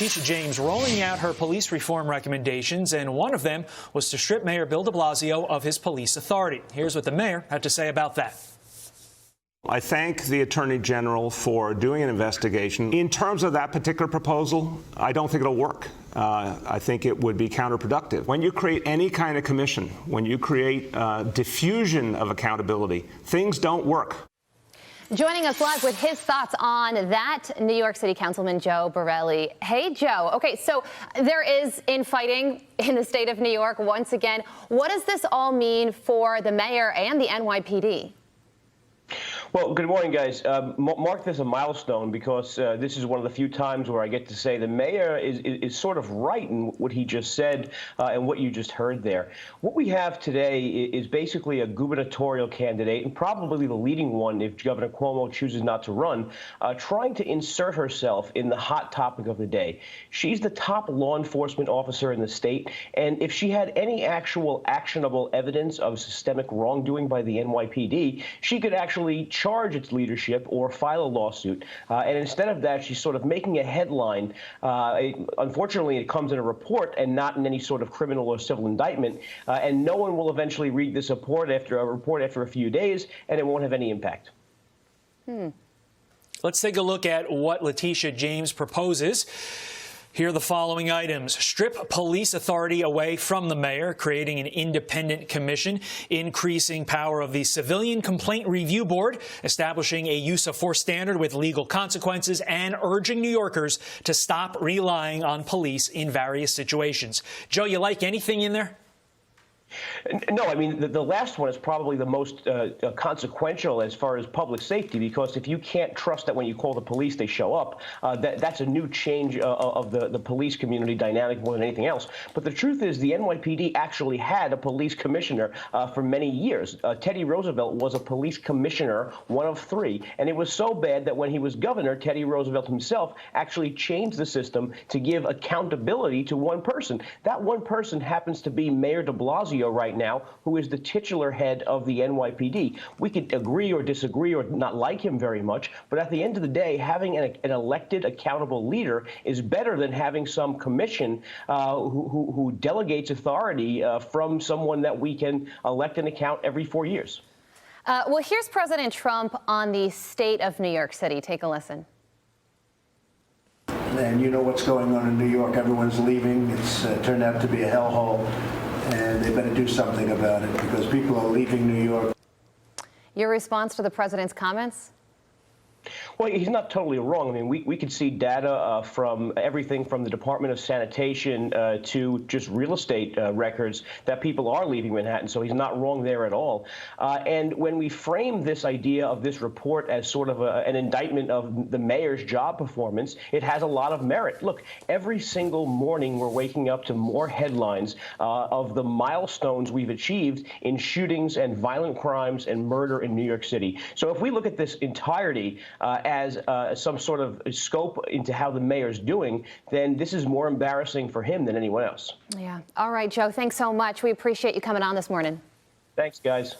Letitia James rolling out her police reform recommendations, and one of them was to strip Mayor Bill de Blasio of his police authority. Here's what the mayor had to say about that. I thank the Attorney General for doing an investigation. In terms of that particular proposal, I don't think it'll work. I think it would be counterproductive. When you create any kind of commission, when you create diffusion of accountability, things don't work. Joining us live with his thoughts on that, New York City Councilman Joe Borelli. Hey, Joe. Okay, so there is infighting in the state of New York once again. What does this all mean for the mayor and the NYPD? Well, good morning, guys. Mark this a milestone because this is one of the few times where I get to say the mayor is sort of right in what he just said and what you just heard there. What we have today is basically a gubernatorial candidate, and probably the leading one if Governor Cuomo chooses not to run, trying to insert herself in the hot topic of the day. She's the top law enforcement officer in the state, and if she had any actual actionable evidence of systemic wrongdoing by the NYPD, she could actually charge its leadership or file a lawsuit. And instead of that, she's sort of making a headline. Unfortunately, it comes in a report and not in any sort of criminal or civil indictment. And no one will eventually read this report after a few days, and it won't have any impact. Let's take a look at what Letitia James proposes. Here are the following items. Strip police authority away from the mayor, creating an independent commission, increasing power of the Civilian Complaint Review Board, establishing a use of force standard with legal consequences, and urging New Yorkers to stop relying on police in various situations. Joe, you like anything in there? No, I mean, the last one is probably the most consequential as far as public safety, because if you can't trust that when you call the police, they show up, that's a new change of the police community dynamic more than anything else. But the truth is the NYPD actually had a police commissioner for many years. Teddy Roosevelt was a police commissioner, one of three, and it was so bad that when he was governor, Teddy Roosevelt himself actually changed the system to give accountability to one person. That one person happens to be Mayor de Blasio right now, who is the titular head of the NYPD. We could agree or disagree or not like him very much, but at the end of the day, having an elected, accountable leader is better than having some commission who delegates authority from someone that we can elect and account every 4 years. Well, here's President Trump on the state of New York City. Take a listen. And you know what's going on in New York. Everyone's leaving. It's turned out to be a hellhole. And they better do something about it because people are leaving New York. Your response to the president's comments? Well, he's not totally wrong. I mean, we could see data from everything from the Department of Sanitation to just real estate records that people are leaving Manhattan, so he's not wrong there at all. And when we frame this idea of this report as sort of an indictment of the mayor's job performance, it has a lot of merit. Look, every single morning we're waking up to more headlines of the milestones we've achieved in shootings and violent crimes and murder in New York City. So if we look at this entirety as some sort of scope into how the mayor's doing, then this is more embarrassing for him than anyone else. Yeah. All right, Joe, thanks so much. We appreciate you coming on this morning. Thanks, guys.